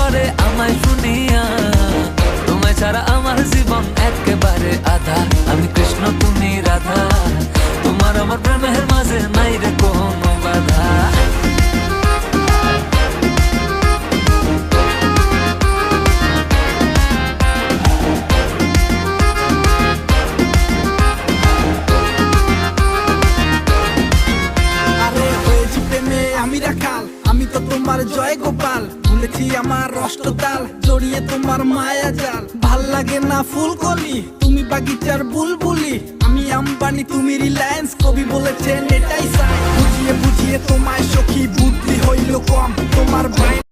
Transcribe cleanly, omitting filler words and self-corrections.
করে আমায় শুনিয়া, তোমায় ছাড়া আমার জীবন একেবারে আধা। আমি কৃষ্ণ তুমি রাধা, তোমার আমার প্রেমের মাঝে নাই রে কোনো বাধা। আমি রাখাল, আমি তো তোমার জয় গোপাল, ভুলেছি আমার অষ্টতাল, জড়িয়ে তোমার মায়া জাল। ভাল লাগে না ফুলকলি, তুমি বাগিচার বুলবুলি, আমি আম্বানি তুমি রিলায়েন্স, কবি বলেছেন এটাই চাই। বুঝিয়ে বুঝিয়ে তোমায় সখী বুদ্ধি হইল কম, তোমার ভাই